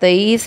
23,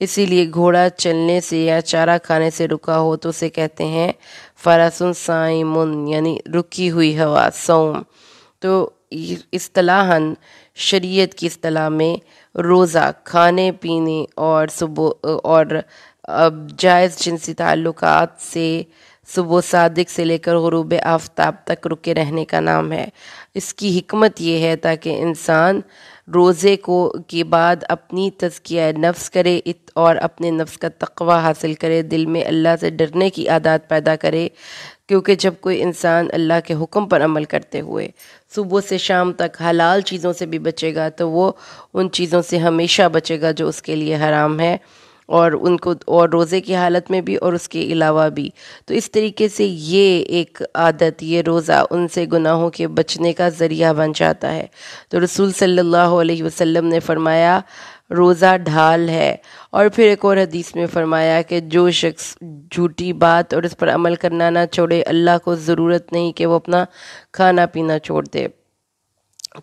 اسی لیے گھوڑا چلنے سے یا چارہ کھانے سے رکا ہو تو اسے کہتے ہیں فرسن صائمن، یعنی رکی ہوئی ہوا، صوم۔ تو اصطلاحاً شریعت کی اصطلاح میں روزہ کھانے پینے اور جائز جنسی تعلقات سے صبح صادق سے لے کر غروب آفتاب تک رکے رہنے کا نام ہے۔ اس کی حکمت یہ ہے تاکہ انسان روزے کے بعد اپنی تزکیہ نفس کرے اور اپنے نفس کا تقوی حاصل کرے، دل میں اللہ سے ڈرنے کی عادات پیدا کرے، کیونکہ جب کوئی انسان اللہ کے حکم پر عمل کرتے ہوئے صبح سے شام تک حلال چیزوں سے بھی بچے گا تو وہ ان چیزوں سے ہمیشہ بچے گا جو اس کے لیے حرام ہے، اور روزے کی حالت میں بھی اور اس کے علاوہ بھی۔ تو اس طریقے سے یہ ایک عادت، یہ روزہ ان سے گناہوں کے بچنے کا ذریعہ بن جاتا ہے۔ تو رسول صلی اللہ علیہ وسلم نے فرمایا روزہ ڈھال ہے، اور پھر ایک اور حدیث میں فرمایا کہ جو شخص جھوٹی بات اور اس پر عمل کرنا نہ چھوڑے، اللہ کو ضرورت نہیں کہ وہ اپنا کھانا پینا چھوڑ دے۔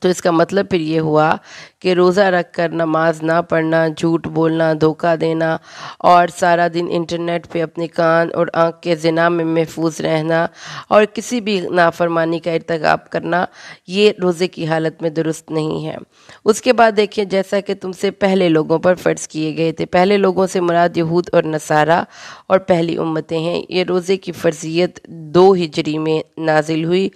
تو اس کا مطلب پھر یہ ہوا کہ روزہ رکھ کر نماز نہ پڑھنا، جھوٹ بولنا، دھوکہ دینا اور سارا دن انٹرنیٹ پہ اپنے کان اور آنکھ کے زنا میں محفوظ رہنا اور کسی بھی نافرمانی کا ارتکاب کرنا، یہ روزے کی حالت میں درست نہیں ہے۔ اس کے بعد دیکھیں، جیسا کہ تم سے پہلے لوگوں پر فرض کیے گئے تھے، پہلے لوگوں سے مراد یہود اور نصارہ اور پہلی امتیں ہیں۔ یہ روزے کی فرضیت 2 ہجری میں نازل ہوئی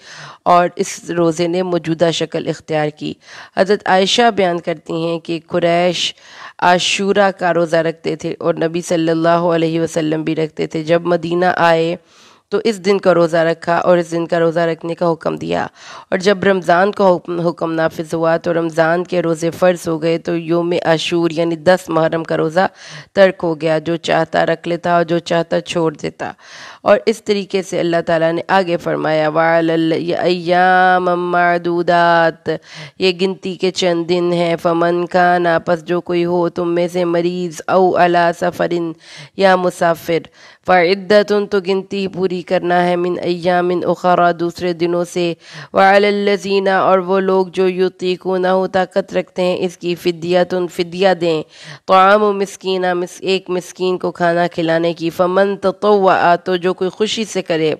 اور اس روزے نے موجودہ شکل اختیار کی۔ حضرت عائشہ بیان کرتی ہیں کہ قریش عاشورہ کا روزہ رکھتے تھے اور نبی صلی اللہ علیہ وسلم بھی رکھتے تھے۔ جب مدینہ آئے تو اس دن کا روزہ رکھا اور اس دن کا روزہ رکھنے کا حکم دیا، اور جب رمضان کا حکم نافذ ہوا تو رمضان کے روزے فرض ہو گئے، تو یوم عاشور یعنی 10 محرم کا روزہ ترک ہو گیا، جو چاہتا رکھ لیتا اور جو چاہتا چھوڑ دیتا۔ اور اس طریقے سے اللہ تعالیٰ نے آگے فرمایا وَعَلَى أَيَّامًا مَّعْدُودَاتٍ، یہ گنتی کے چند دن ہیں، فَمَنْ كَانَ، پس جو کوئی ہو تم میں سے مریض، او عَلَى سَفَرٍ، یا مسافر، فَعِدَّةٌ، تو گنتی پوری کرنا ہے، مِنْ أَيَّامٍ أُخَرَى، دوسرے دنوں سے، وَعَلَى الَّذِينَ، اور وہ لوگ جو یُطِیقُونَہ، طاقت رکھتے ہیں اس کی، فدیۃ، فدیہ دیں، طعام مسکین، ایک مسکین کو کھانا کھلانے کی، فَمَن تَطَوَّعَ، تو جو کوئی خوشی سے کرے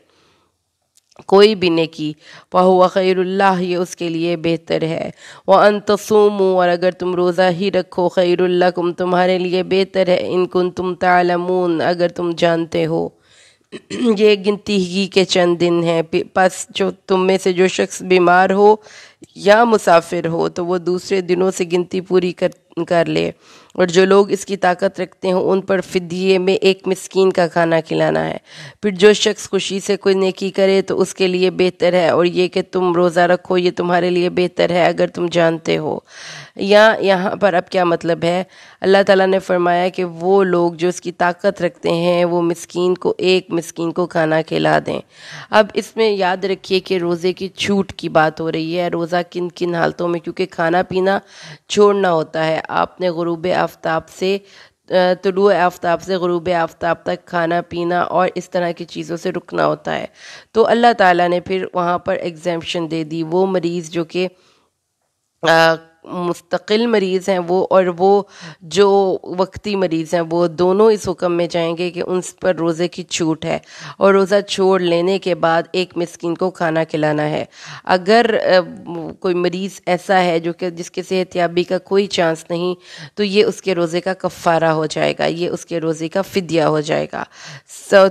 کوئی بھی نیکی، فَهُوَ خَيْرٌ لَّهُ، یہ اس کے لیے بہتر ہے، وَأَن تَصُومُوا، اور اگر تم روزہ ہی رکھو، خَيْرٌ لَّكُمْ، تمہارے لیے بہتر ہے، إِن كُنتُمْ تَعْلَمُونَ، اگر تم جانتے ہو۔ یہ گنتی ہی کے چند دن ہیں، پس جو تم میں سے جو شخص بیمار ہو یا مسافر ہو تو وہ دوسرے دنوں سے گنتی پوری کر لے، اور جو لوگ اس کی طاقت رکھتے ہوں ان پر فدیے میں ایک مسکین کا کھانا کھلانا ہے۔ پھر جو شخص خوشی سے کوئی نیکی کرے تو اس کے لیے بہتر ہے، اور یہ کہ تم روزہ رکھو یہ تمہارے لیے بہتر ہے اگر تم جانتے ہو۔ یہاں پر اب کیا مطلب ہے؟ اللہ تعالیٰ نے فرمایا کہ وہ لوگ جو اس کی طاقت رکھتے ہیں وہ ایک مسکین کو کھانا کھلا دیں۔ اب اس میں یاد رکھیے کہ روزے کی چھوٹ کی بات ہو رہی ہے، روزہ کن کن حالتوں میں، کیونکہ کھانا پینا چھوڑنا ہوتا ہے، آپ نے طلوع آفتاب سے غروب آفتاب تک کھانا پینا اور اس طرح کی چیزوں سے رکنا ہوتا ہے۔ تو اللہ تعالیٰ نے پھر وہاں پر ایگزیمپشن دے دی، وہ مریض جو کہ مستقل مریض ہیں وہ جو وقتی مریض ہیں وہ دونوں اس حکم میں جائیں گے کہ ان پر روزے کی چھوٹ ہے، اور روزہ چھوڑ لینے کے بعد ایک مسکین کو کھانا کھلانا ہے۔ اگر کوئی مریض ایسا ہے جو کہ جس کے صحت یابی کا کوئی چانس نہیں تو یہ اس کے روزے کا کفارہ ہو جائے گا، یہ اس کے روزے کا فدیہ ہو جائے گا۔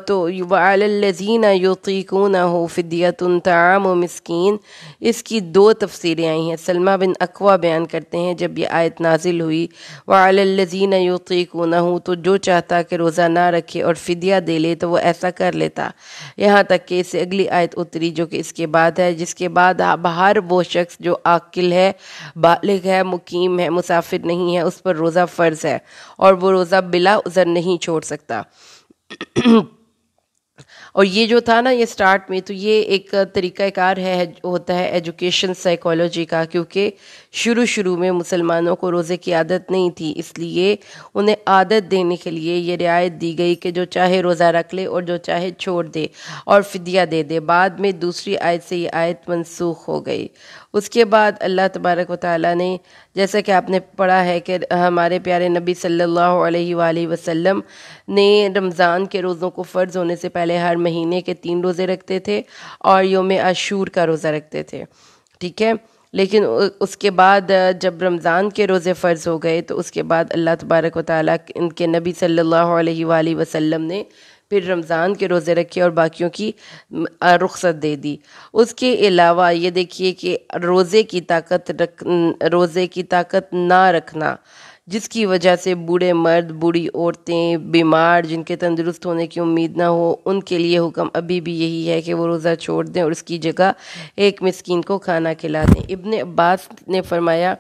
تو وَعَلَى الَّذِينَ يُطِيقُونَهُ فِدْيَةٌ طَعَامُ مسکین، اس کی 2 تفسیریں آئی ہیں۔ سلمہ بن اکوع بیان کرتے ہیں جب یہ آیت نازل ہوئی وَعَلَى الَّذِينَ يُطِيقُونَهُ، تو جو چاہتا کہ روزہ نہ رکھے اور فدیہ دے لے تو وہ ایسا کر لیتا، یہاں تک کہ اس سے اگلی آیت اتری جو کہ اس کے بعد ہے، جس کے بعد ہر وہ شخص جو عاقل ہے، بالغ ہے، مقیم ہے، مسافر نہیں ہے، اس پر روزہ فرض ہے اور وہ روزہ بلا عذر نہیں چھوڑ سکتا۔ اور یہ جو تھا نا یہ سٹارٹ میں، تو یہ ایک طریقہ کار ہوتا ہے ایجوکیشن سائیکالوجی کا، کیونکہ شروع میں مسلمانوں کو روزے کی عادت نہیں تھی، اس لیے انہیں عادت دینے کے لیے یہ رعایت دی گئی کہ جو چاہے روزہ رکھ لے اور جو چاہے چھوڑ دے اور فدیہ دے دے۔ بعد میں دوسری آیت سے یہ آیت منسوخ ہو گئی۔ اس کے بعد اللہ تبارک و تعالیٰ نے، جیسا کہ آپ نے پڑھا ہے کہ ہمارے پیارے نبی صلی اللہ علیہ وآلہ وسلم نے رمضان کے روزوں کو فرض ہونے سے پہلے ہر مہینے کے 3 روزے رکھتے تھے اور یوم عاشور کا روزہ رکھتے تھے، ٹھیک ہے۔ لیکن اس کے بعد جب رمضان کے روزے فرض ہو گئے تو اس کے بعد اللہ تبارک و تعالیٰ ان کے نبی صلی اللہ علیہ وآلہ وسلم نے پھر رمضان کے روزے رکھے اور باقیوں کی رخصت دے دی۔ اس کے علاوہ یہ دیکھیے کہ روزے کی طاقت نہ رکھنا، جس کی وجہ سے بوڑھے مرد، بوڑھی عورتیں، بیمار جن کے تندرست ہونے کی امید نہ ہو، ان کے لیے حکم ابھی بھی یہی ہے کہ وہ روزہ چھوڑ دیں اور اس کی جگہ ایک مسکین کو کھانا کھلا دیں۔ ابن عباس نے فرمایا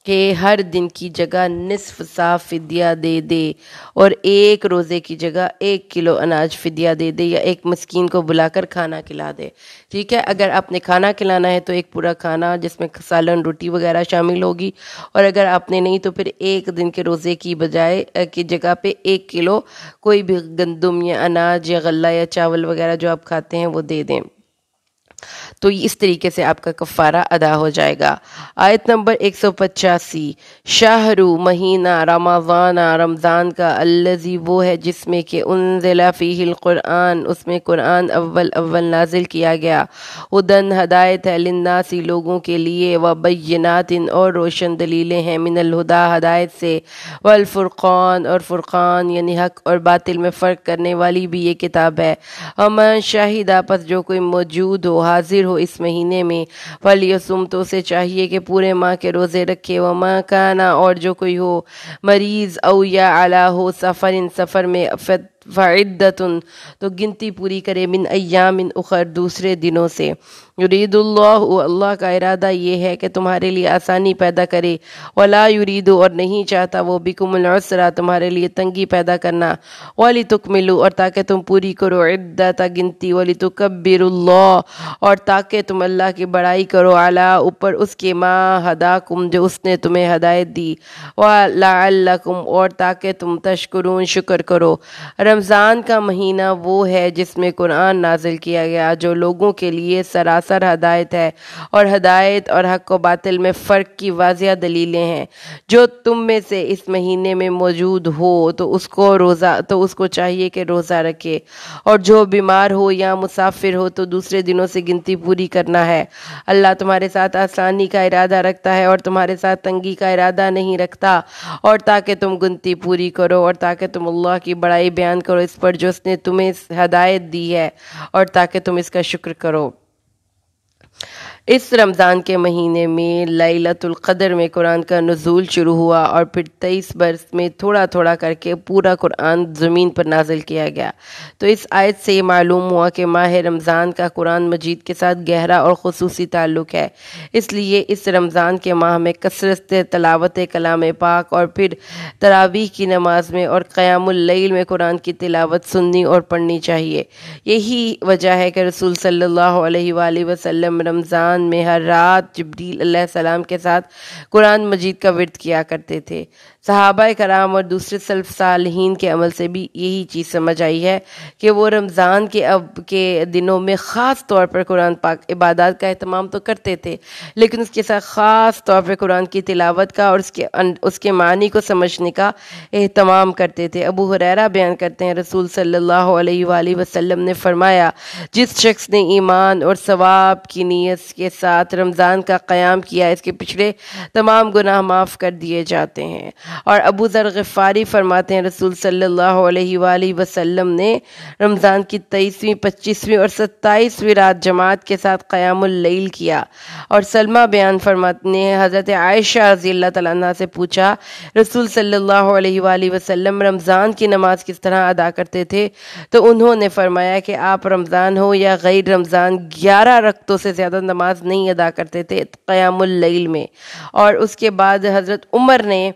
کہ ہر دن کی جگہ نصف صاع فدیہ دے دے اور ایک روزے کی جگہ 1 کلو اناج فدیہ دے دے یا ایک مسکین کو بلا کر کھانا کھلا دے، ٹھیک ہے۔ اگر آپ نے کھانا کھلانا ہے تو ایک پورا کھانا جس میں سالن، روٹی وغیرہ شامل ہوگی، اور اگر آپ نے نہیں تو پھر ایک دن کے روزے کی بجائے کی جگہ پہ 1 کلو کوئی بھی گندم یا اناج یا غلہ یا چاول وغیرہ جو آپ کھاتے ہیں وہ دے دیں، تو اس طریقے سے آپ کا کفارہ ادا ہو جائے گا۔ آیت نمبر 185، شہر مہینہ رمضان، رمضان کا، الذی وہ ہے جس میں کہ انزل فیہ القرآن، اس میں قرآن اول نازل کیا گیا، ہدن ہدایت ہے، للناس لوگوں کے لیے، وبینات اور روشن دلیلیں ہیں، من الہدا ہدایت سے، والفرقان اور فرقان یعنی حق اور باطل میں فرق کرنے والی بھی یہ کتاب ہے۔ ومن شہد، پس جو کوئی موجود ہو، حاضر ہو اس مہینے میں، فلیصم تو اسے چاہیے کہ پورے ماہ کے روزے رکھے، وما کانا اور جو کوئی ہو مریض، او یا علی ہو سفر میں، فعدتن تو گنتی پوری کرے، من ایام اخر دوسرے دنوں سے، یرید اللہ کا ارادہ یہ ہے کہ تمہارے لیے آسانی پیدا کرے، ولا یرید اور نہیں چاہتا وہ بکم العسر تمہارے لیے تنگی پیدا کرنا، ولتکملوا اور تاکہ تم پوری کرو، عدت گنتی، ولتکبروا اللہ اور تاکہ تم اللہ کی بڑائی کرو، علی اوپر اس کے، ما ہداکم جو اس نے تمہیں ہدایت دی، ولعلکم اور تاکہ تم تشکرون شکر کرو۔ رمضان کا مہینہ وہ ہے جس میں قرآن نازل کیا گیا، جو لوگوں کے لیے سراسر ہدایت ہے، اور ہدایت اور حق و باطل میں فرق کی واضح دلیلیں ہیں۔ جو تم میں سے اس مہینے میں موجود ہو تو اس کو چاہیے کہ روزہ رکھے، اور جو بیمار ہو یا مسافر ہو تو دوسرے دنوں سے گنتی پوری کرنا ہے۔ اللہ تمہارے ساتھ آسانی کا ارادہ رکھتا ہے اور تمہارے ساتھ تنگی کا ارادہ نہیں رکھتا، اور تاکہ تم گنتی پوری کرو اور تاکہ تم اللہ کی بڑائی بیان کرو اس پر جو اس نے تمہیں ہدایت دی ہے، اور تاکہ تم اس کا شکر کرو۔ اس رمضان کے مہینے میں لیلۃ القدر میں قرآن کا نزول شروع ہوا اور پھر 23 برس میں تھوڑا تھوڑا کر کے پورا قرآن زمین پر نازل کیا گیا۔ تو اس آیت سے یہ معلوم ہوا کہ ماہ رمضان کا قرآن مجید کے ساتھ گہرا اور خصوصی تعلق ہے، اس لیے اس رمضان کے ماہ میں کثرت سے تلاوت کلام پاک اور پھر تراویح کی نماز میں اور قیام اللیل میں قرآن کی تلاوت سننی اور پڑھنی چاہیے۔ یہی وجہ ہے کہ رسول صلی اللہ علیہ وآلہ وسلم رمضان میں ہر رات جبریل علیہ السلام کے ساتھ قرآن مجید کا ورد کیا کرتے تھے۔ صحابہ کرام اور دوسرے سلف صالحین کے عمل سے بھی یہی چیز سمجھ آئی ہے کہ وہ رمضان کے دنوں میں خاص طور پر قرآن پاک عبادات کا اہتمام تو کرتے تھے، لیکن اس کے ساتھ خاص طور پر قرآن کی تلاوت کا اور اس کے معنی کو سمجھنے کا اہتمام کرتے تھے۔ ابو ہریرہ بیان کرتے ہیں رسول صلی اللہ علیہ وآلہ وسلم نے فرمایا، جس شخص نے ایمان اور ثواب کی نیت کے ساتھ رمضان کا قیام کیا، اس کے پچھلے تمام گناہ معاف کر دیے جاتے ہیں۔ اور ابو ذر غفاری فرماتے ہیں رسول صلی اللہ علیہ وآلہ وسلم نے رمضان کی 23ویں، 25ویں اور 27ویں رات جماعت کے ساتھ قیام اللیل کیا۔ اور سلمہ بیان فرماتے ہیں حضرت عائشہ رضی اللہ تعالیٰ عنہ سے پوچھا، رسول صلی اللہ علیہ وآلہ وسلم رمضان کی نماز کس طرح ادا کرتے تھے؟ تو انہوں نے فرمایا کہ آپ رمضان ہو یا غیر رمضان 11 رکعتوں سے زیادہ نماز نہیں ادا کرتے تھے قیام اللیل میں۔ اور اس کے بعد حضرت عمر نے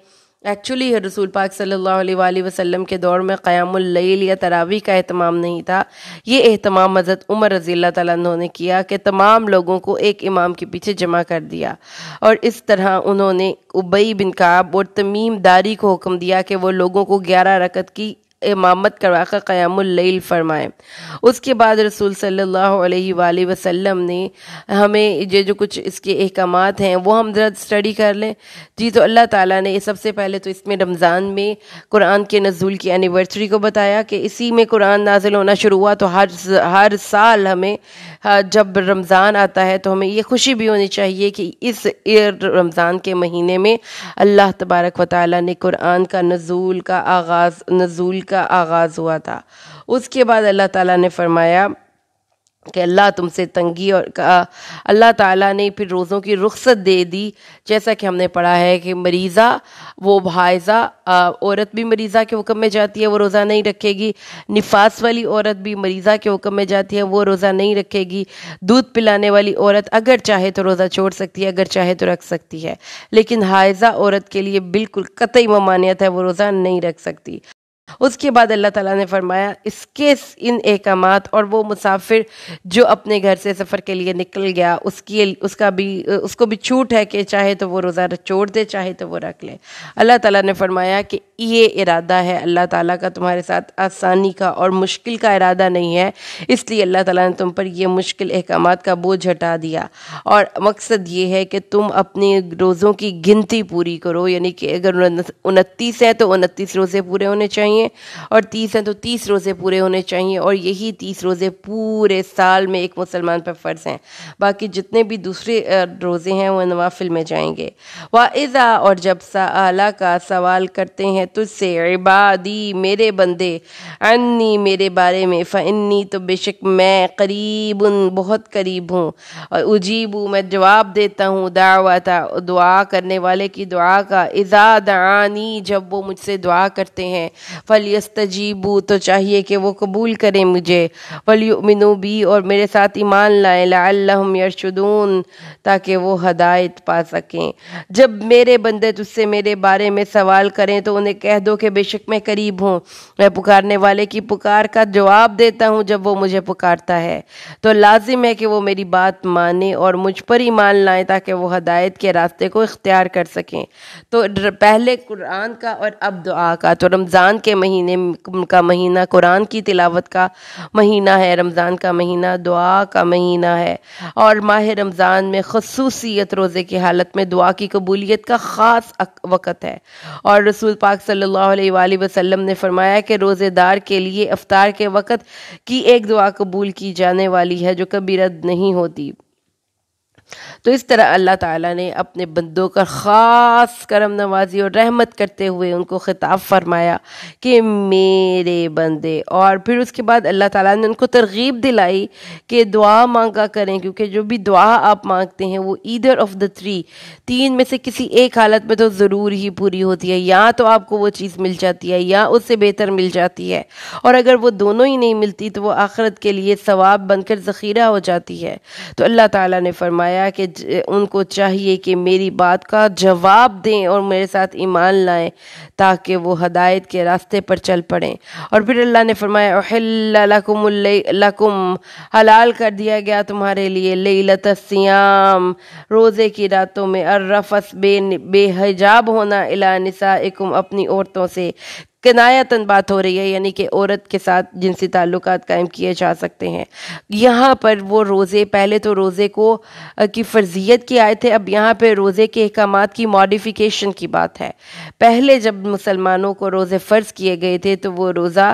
ایکچولی رسول پاک صلی اللہ علیہ وآلہ وسلم کے دور میں قیام اللیل یا تراویح کا اہتمام نہیں تھا. یہ اہتمام حضرت عمر رضی اللہ تعالیٰ عنہ نے کیا کہ تمام لوگوں کو ایک امام کے پیچھے جمع کر دیا، اور اس طرح انہوں نے ابی بن کعب اور تمیم داری کو حکم دیا کہ وہ لوگوں کو 11 رکعت کی امامت کروا کر قیام اللیل فرمائیں. اس کے بعد رسول صلی اللہ علیہ وآلہ وسلم نے ہمیں جو کچھ اس کے احکامات ہیں وہ ہم ذرا اسٹڈی کر لیں. جی تو اللہ تعالیٰ نے سب سے پہلے تو اس میں رمضان میں قرآن کے نزول کی اینیورسری کو بتایا کہ اسی میں قرآن نازل ہونا شروع ہوا. تو ہر سال ہمیں جب رمضان آتا ہے تو ہمیں یہ خوشی بھی ہونی چاہیے کہ اس رمضان کے مہینے میں اللہ تبارک و تعالیٰ نے قرآن کا نزول کا آغاز ہوا تھا. اس کے بعد اللہ تعالیٰ نے فرمایا کہ اللہ تم سے تنگی، اور اللہ تعالیٰ نے پھر روزوں کی رخصت دے دی. جیسا کہ ہم نے پڑھا ہے کہ مریضہ وہ حائضہ عورت بھی مریضہ کے حکم میں جاتی ہے، وہ روزہ نہیں رکھے گی. نفاس والی عورت بھی مریضہ کے حکم میں جاتی ہے، وہ روزہ نہیں رکھے گی. دودھ پلانے والی عورت اگر چاہے تو روزہ چھوڑ سکتی ہے، اگر چاہے تو رکھ سکتی ہے، لیکن حائضہ عورت کے لیے بالکل قطعی ممانعت ہے، وہ روزہ نہیں رکھ سکتی. اس کے بعد اللہ تعالیٰ نے فرمایا ان احکامات، اور وہ مسافر جو اپنے گھر سے سفر کے لیے نکل گیا اس کو بھی چھوٹ ہے کہ چاہے تو وہ روزہ چھوڑ دے، چاہے تو وہ رکھ لے. اللہ تعالیٰ نے فرمایا کہ یہ ارادہ ہے اللہ تعالیٰ کا تمہارے ساتھ آسانی کا اور مشکل کا ارادہ نہیں ہے، اس لیے اللہ تعالیٰ نے تم پر یہ مشکل احکامات کا بوجھ ہٹا دیا. اور مقصد یہ ہے کہ تم اپنے روزوں کی گنتی پوری کرو، یعنی کہ اگر 29 ہے تو 29 روزے پورے ہونے چاہیے، اور 30 ہیں تو 30 روزے پورے ہونے چاہیے، اور یہی 30 روزے پورے سال میں ایک مسلمان پر فرض ہیں. باقی جتنے بھی دوسرے روزے ہیں وہ نوافل میں جائیں گے. وَإِذَا، اور جب سآلہ کا سوال کرتے ہیں تجھ سے عبادی میرے بندے، عنی میرے بارے میں، فإنی تو بے شک میں، قریب بہت قریب ہوں، اجیب میں جواب دیتا ہوں، دعوتا دعا کرنے والے کی دعا کا، اذا دعانی جب وہ مجھ سے دعا کرتے ہیں، فَلْيَسْتَجِيبُوا تو چاہیے کہ وہ قبول کریں مجھے، وَلْيُؤْمِنُوا بِي اور میرے ساتھ ایمان لائیں، لَعَلَّهُمْ يَرْشُدُونَ تاکہ وہ ہدایت پا سکیں. جب میرے بندے تجھ سے میرے بارے میں سوال کریں تو انہیں کہہ دو کہ بے شک میں قریب ہوں، میں پکارنے والے کی پکار کا جواب دیتا ہوں جب وہ مجھے پکارتا ہے. تو لازم ہے کہ وہ میری بات مانیں اور مجھ پر ایمان لائیں تاکہ وہ ہدایت کے راستے کو اختیار کر سکیں. تو پہلے قرآن کا اور اب دعا کا. تو رمضان کے مہینے کا مہینہ قرآن کی تلاوت کا مہینہ ہے، رمضان کا مہینہ دعا کا مہینہ ہے، اور ماہ رمضان میں خصوصیت روزے کی حالت میں دعا کی قبولیت کا خاص وقت ہے. اور رسول پاک صلی اللہ علیہ وآلہ وسلم نے فرمایا کہ روزے دار کے لیے افطار کے وقت کی ایک دعا قبول کی جانے والی ہے جو کبھی رد نہیں ہوتی. تو اس طرح اللہ تعالیٰ نے اپنے بندوں کا خاص کرم نوازی اور رحمت کرتے ہوئے ان کو خطاب فرمایا کہ میرے بندے. اور پھر اس کے بعد اللہ تعالیٰ نے ان کو ترغیب دلائی کہ دعا مانگا کریں، کیونکہ جو بھی دعا آپ مانگتے ہیں وہ either of the تین میں سے کسی ایک حالت میں تو ضرور ہی پوری ہوتی ہے. یا تو آپ کو وہ چیز مل جاتی ہے یا اس سے بہتر مل جاتی ہے، اور اگر وہ دونوں ہی نہیں ملتی تو وہ آخرت کے لیے ثواب بن کر ذخیرہ ہو جاتی ہے. تو اللہ تعالیٰ نے فرمایا کہ ان کو چاہیے کہ میری بات کا جواب دیں اور میرے ساتھ ایمان لائیں تاکہ وہ ہدایت کے راستے پر چل پڑیں. اور پھر اللہ نے فرمایا احل لکم حلال کر دیا گیا تمہارے لیے لیلۃ الصیام روزے کی راتوں میں، الرفث بے حجاب ہونا، الی نسائکم اپنی عورتوں سے. کنایتاً بات ہو رہی ہے، یعنی کہ عورت کے ساتھ جنسی تعلقات قائم کیے جا سکتے ہیں. یہاں پر وہ روزے، پہلے تو روزے کی فرضیت کی آیت ہے، اب یہاں پہ روزے کے احکامات کی ماڈیفیکیشن کی بات ہے. پہلے جب مسلمانوں کو روزے فرض کیے گئے تھے تو وہ روزہ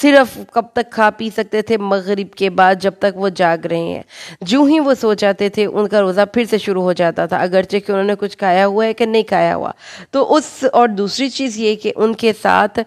صرف کب تک کھا پی سکتے تھے؟ مغرب کے بعد، جب تک وہ جاگ رہے ہیں. جو ہی وہ سو جاتے تھے ان کا روزہ پھر سے شروع ہو جاتا تھا، اگرچہ کہ انہوں نے کچھ کھایا ہوا ہے کہ نہیں کھایا ہوا. تو اور دوسری چیز یہ کہ ان کے ساتھ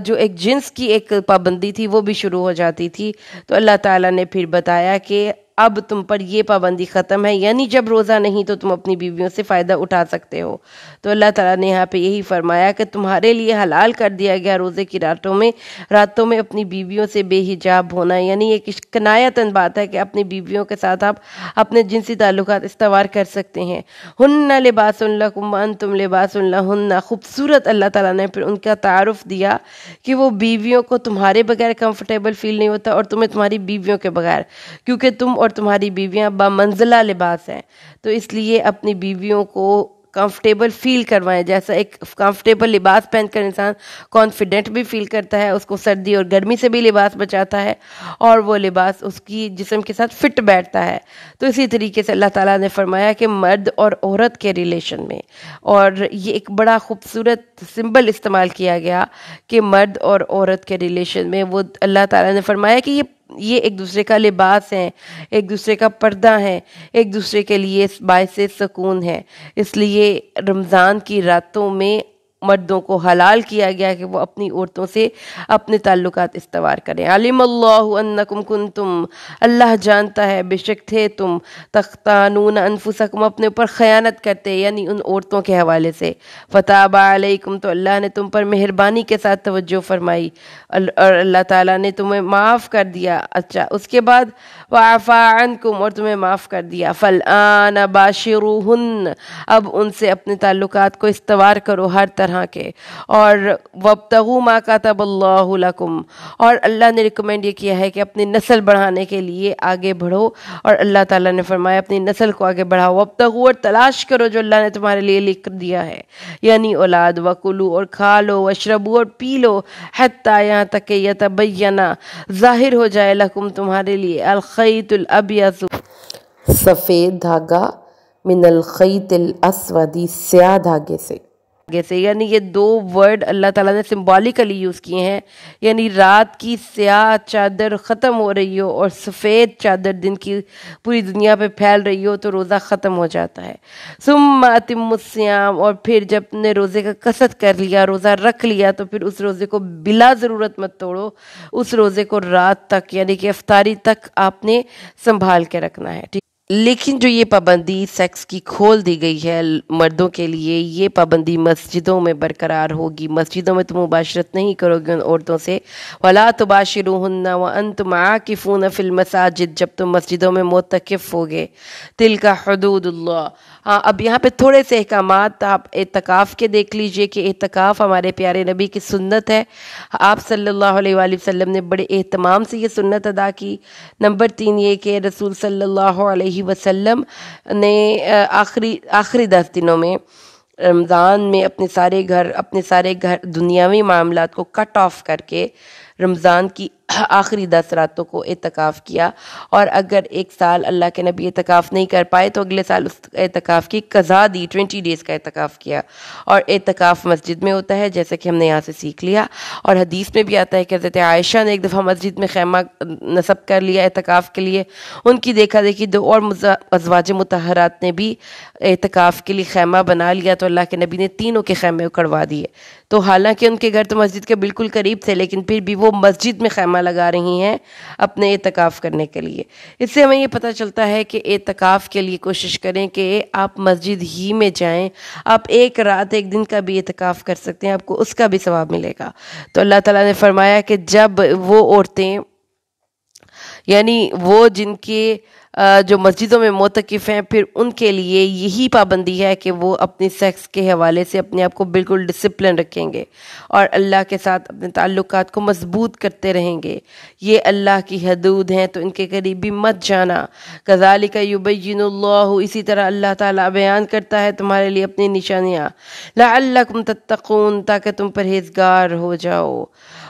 جو ایک جنس کی ایک پابندی تھی وہ بھی شروع ہو جاتی تھی. تو اللہ تعالیٰ نے پھر بتایا کہ اب تم پر یہ پابندی ختم ہے، یعنی جب روزہ نہیں تو تم اپنی بیویوں سے فائدہ اٹھا سکتے ہو۔ تو اللہ تعالیٰ نے یہاں پہ یہی فرمایا کہ تمہارے لیے حلال کر دیا گیا روزے کی راتوں میں اپنی بیویوں سے بے حجاب ہونا، یعنی ایک کنایتاً بات ہے کہ اپنی بیویوں کے ساتھ آپ اپنے جنسی تعلقات استوار کر سکتے ہیں۔ ہن لباس لکم وانتم لباس لہن، خوبصورت اللہ تعالیٰ نے پھر ان کا تعارف دیا کہ وہ بیویوں کو تمہارے بغیر کمفرٹیبل فیل نہیں ہوتا اور تمہیں تمہاری بیویوں کے بغیر، کیونکہ تم اور تمہاری بیویاں بامنزلہ لباس ہیں، تو اس لیے اپنی بیویوں کو کمفرٹیبل فیل کروائیں۔ جیسا ایک کمفرٹیبل لباس پہن کر انسان کانفیڈنٹ بھی فیل کرتا ہے، اس کو سردی اور گرمی سے بھی لباس بچاتا ہے اور وہ لباس اس کی جسم کے ساتھ فٹ بیٹھتا ہے۔ تو اسی طریقے سے اللہ تعالیٰ نے فرمایا کہ مرد اور عورت کے ریلیشن میں، اور یہ ایک بڑا خوبصورت سمبل استعمال کیا گیا کہ مرد اور عورت کے ریلیشن میں وہ اللہ تعالیٰ نے فرمایا کہ یہ ایک دوسرے کا لباس ہے، ایک دوسرے کا پردہ ہے، ایک دوسرے کے لیے باعث سکون ہے۔ اس لیے رمضان کی راتوں میں مردوں کو حلال کیا گیا کہ وہ اپنی عورتوں سے اپنے تعلقات استوار کریں۔ علم اللہ انکم کنتم، اللہ جانتا ہے بے شک تھے تم، تختانون انفسکم، اپنے اوپر خیانت کرتے، یعنی ان عورتوں کے حوالے سے، فتاب علیکم، تو اللہ نے تم پر مہربانی کے ساتھ توجہ فرمائی اور اللہ تعالیٰ نے تمہیں معاف کر دیا۔ اچھا، اس کے بعد وعفا عنکم، اور تمہیں معاف کر دیا۔ فالآن باشروہن، اب ان سے اپنے تعلقات کو استوار کرو ہر طرح کے، اور وابتغوا ما کتب اللہ لکم، اور اللہ نے ریکمینڈ یہ کیا ہے کہ اپنی نسل بڑھانے کے لیے آگے بڑھو، اور اللہ تعالیٰ نے فرمایا اپنی نسل کو آگے بڑھاؤ۔ وابتغوا، اور تلاش کرو جو اللہ نے تمہارے لیے لکھ دیا ہے، یعنی اولاد، وکلو، اور کھا لو، واشربو، اور پی لو، حتی، یہاں تک کہ یتبینا، ظاہر ہو جائے، لکم، تمہارے لیے، الخیط الاbyض، سفید دھاگا، من الخیط الاسود، سیاہ دھاگے سے، یعنی یہ دو ورڈ اللہ تعالیٰ نے سمبولیکلی یوز کیے ہیں، یعنی رات کی سیاہ چادر ختم ہو رہی ہو اور سفید چادر دن کی پوری دنیا پہ پھیل رہی ہو تو روزہ ختم ہو جاتا ہے۔ ثم اتموا الصیام، اور پھر جب نے روزے کا قصد کر لیا، روزہ رکھ لیا، تو پھر اس روزے کو بلا ضرورت مت توڑو، اس روزے کو رات تک یعنی کہ افطاری تک آپ نے سنبھال کے رکھنا ہے۔ لیکن جو یہ پابندی سیکس کی کھول دی گئی ہے مردوں کے لیے، یہ پابندی مسجدوں میں برقرار ہوگی۔ مسجدوں میں تم مباشرت نہیں کرو گے ان عورتوں سے، وَلَا تُبَاشِرُوهُنَّ وَأَنْتُمْ عَاكِفُونَ فِي الْمَسَاجِدِ، جب تم مسجدوں میں معتکف ہوگے۔ تِلْكَ حُدُودُ اللَّهِ، ہاں اب یہاں پہ تھوڑے سے احکامات آپ اعتکاف کے دیکھ لیجئے کہ اعتکاف ہمارے پیارے نبی کی سنت ہے، آپ صلی اللہ علیہ وآلہ وسلم نے بڑے اہتمام سے یہ سنت ادا کی۔ نمبر 3 یہ کہ رسول صلی اللہ علیہ وسلم نے آخری 10 دنوں میں رمضان میں اپنے سارے گھر دنیاوی معاملات کو کٹ آف کر کے رمضان کی آخری 10 راتوں کو اعتکاف کیا، اور اگر ایک سال اللہ کے نبی اعتکاف نہیں کر پائے تو اگلے سال اس اعتکاف کی قضا دی، 20 ڈیز کا اعتکاف کیا۔ اور اعتکاف مسجد میں ہوتا ہے جیسا کہ ہم نے یہاں سے سیکھ لیا، اور حدیث میں بھی آتا ہے کہ حضرت عائشہ نے ایک دفعہ مسجد میں خیمہ نصب کر لیا اعتکاف کے لیے، ان کی دیکھا دیکھی 2 اور ازواج مطہرات نے بھی اعتکاف کے لیے خیمہ بنا لیا، تو اللہ کے نبی نے تینوں کے خیمے اکھڑوا دیے۔ تو حالانکہ ان کے گھر تو مسجد کے بالکل قریب تھے، لیکن پھر بھی وہ مسجد میں خیمہ لگا رہی ہیں اپنے اعتکاف کرنے کے لیے۔ اس سے ہمیں یہ پتہ چلتا ہے کہ اعتکاف کے لیے کوشش کریں کہ آپ مسجد ہی میں جائیں، آپ ایک رات ایک دن کا بھی اعتکاف کر سکتے ہیں، آپ کو اس کا بھی ثواب ملے گا۔ تو اللہ تعالیٰ نے فرمایا کہ جب وہ عورتیں، یعنی وہ جن کے جو مسجدوں میں معتکف ہیں، پھر ان کے لیے یہی پابندی ہے کہ وہ اپنی سیکس کے حوالے سے اپنے آپ کو بالکل ڈسپلن رکھیں گے اور اللہ کے ساتھ اپنے تعلقات کو مضبوط کرتے رہیں گے۔ یہ اللہ کی حدود ہیں تو ان کے قریب بھی مت جانا۔ کذالک یبین اللہ، اسی طرح اللہ تعالیٰ بیان کرتا ہے تمہارے لیے اپنی نشانیاں، لعلکم تتقون، تاکہ تم پرہیزگار ہو جاؤ۔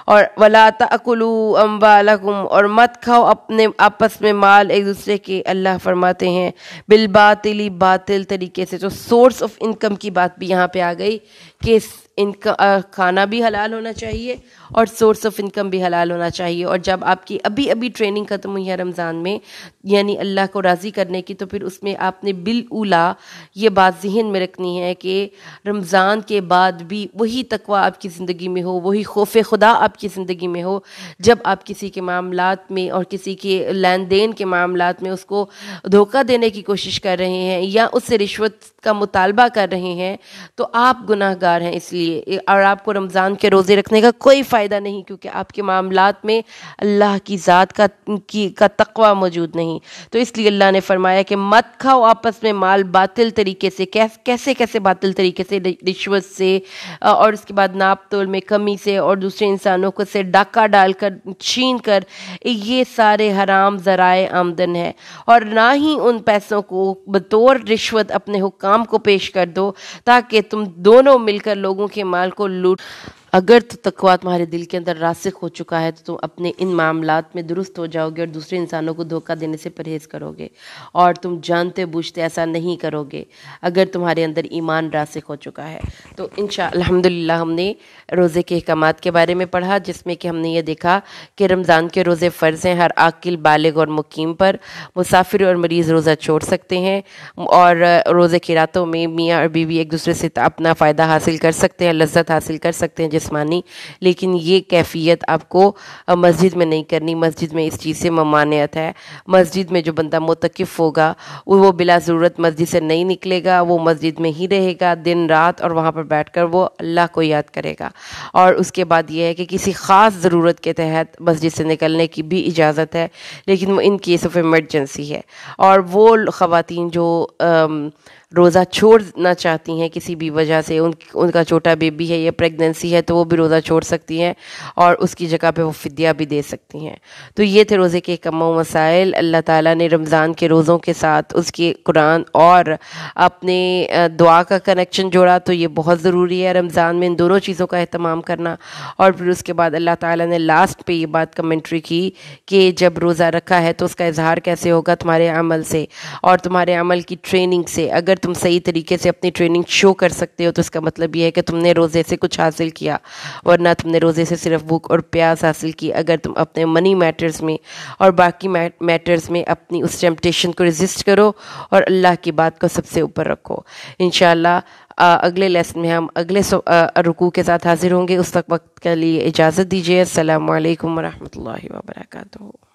اور وَلَا تَأْكُلُوا أَمْوَالَكُمْ، اور مت کھاؤ اپنے آپس میں مال ایک دوسرے کے، اللہ فرماتے ہیں بالباطل، باطل طریقے سے۔ تو سورس آف انکم کی بات بھی یہاں پہ آ گئی کہ انکم کھانا بھی حلال ہونا چاہیے اور سورس آف انکم بھی حلال ہونا چاہیے. اور جب آپ کی ابھی ٹریننگ ختم ہوئی ہے رمضان میں یعنی اللہ کو راضی کرنے کی, تو پھر اس میں آپ نے بالاولیٰ یہ بات ذہن میں رکھنی ہے کہ رمضان کے بعد بھی وہی تقوی آپ کی زندگی میں ہو, وہی خوف خدا آپ کی زندگی میں ہو. جب آپ کسی کے معاملات میں اور کسی کے لین دین کے معاملات میں اس کو دھوکہ دینے کی کوشش کر رہے ہیں یا اس سے رشوت کا مطالبہ کر رہے ہیں تو آپ گناہ گار ہیں اس لیے. اور آپ کو رمضان کے روزے رکھنے کا کوئی فائدہ نہیں کیونکہ آپ کے معاملات میں اللہ کی ذات کا تقوی موجود نہیں. تو اس لیے اللہ نے فرمایا کہ مت کھاؤ آپس میں مال باطل طریقے سے. کیسے باطل طریقے سے؟ رشوت سے اور اس کے بعد ناپ تول میں کمی سے اور دوسرے انسانوں کو سے ڈاکہ ڈال کر چھین کر. یہ سارے حرام ذرائع آمدن ہے. اور نہ ہی ان پیسوں کو بطور رشوت اپنے حکام کو پیش کر دو تاکہ تم دونوں مل کر لوگوں کے مال کو لوٹ. اگر تو تقویٰ تمہارے دل کے اندر راسخ ہو چکا ہے تو تم اپنے ان معاملات میں درست ہو جاؤ گے اور دوسرے انسانوں کو دھوکہ دینے سے پرہیز کرو گے اور تم جانتے بوجھتے ایسا نہیں کرو گے اگر تمہارے اندر ایمان راسخ ہو چکا ہے. تو الحمدللہ ہم نے روزے کے احکامات کے بارے میں پڑھا جس میں کہ ہم نے یہ دیکھا کہ رمضان کے روزے فرض ہیں ہر عاقل بالغ اور مقیم پر. مسافر اور مریض روزہ چھوڑ سکتے ہیں اور روزے کی راتوں میں میاں اور بیوی ایک دوسرے سے اپنا فائدہ حاصل کر سکتے ہیں, لذت حاصل کر سکتے ہیں جسمانی, لیکن یہ کیفیت آپ کو مسجد میں نہیں کرنی. مسجد میں اس چیز سے ممانعت ہے. مسجد میں جو بندہ معتکف ہوگا وہ بلا ضرورت مسجد سے نہیں نکلے گا, وہ مسجد میں ہی رہے گا دن رات اور وہاں پر بیٹھ کر وہ اللہ کو یاد کرے گا. اور اس کے بعد یہ ہے کہ کسی خاص ضرورت کے تحت مسجد سے نکلنے کی بھی اجازت ہے لیکن وہ ان کیس آف ایمرجنسی ہے. اور وہ خواتین جو روزہ چھوڑنا چاہتی ہیں کسی بھی وجہ سے, ان کا چھوٹا بیبی ہے یا پریگننسی ہے تو وہ بھی روزہ چھوڑ سکتی ہیں اور اس کی جگہ پہ وہ فدیہ بھی دے سکتی ہیں. تو یہ تھے روزے کے کم و مسائل. اللہ تعالیٰ نے رمضان کے روزوں کے ساتھ اس کے قرآن اور اپنے دعا کا کنیکشن جوڑا تو یہ بہت ضروری ہے رمضان میں ان دونوں چیزوں کا اہتمام کرنا. اور پھر اس کے بعد اللہ تعالیٰ نے لاسٹ پہ یہ بات کمنٹری کی کہ جب روزہ رکھا ہے تو اس کا اظہار کیسے ہوگا؟ تمہارے عمل سے اور تمہارے عمل کی ٹریننگ سے. اگر تم صحیح طریقے سے اپنی ٹریننگ شو کر سکتے ہو تو اس کا مطلب یہ ہے کہ تم نے روزے سے کچھ حاصل کیا, ورنہ تم نے روزے سے صرف بھوک اور پیاس حاصل کی. اگر تم اپنے منی میٹرز میں اور باقی میٹرز میں اپنی اس ٹیمپٹیشن کو ریزسٹ کرو اور اللہ کی بات کو سب سے اوپر رکھو. انشاءاللہ اگلے لیسن میں ہم اگلے رکوع کے ساتھ حاضر ہوں گے. اس وقت کے لیے اجازت دیجیے. السلام علیکم ورحمۃ اللہ وبرکاتہ.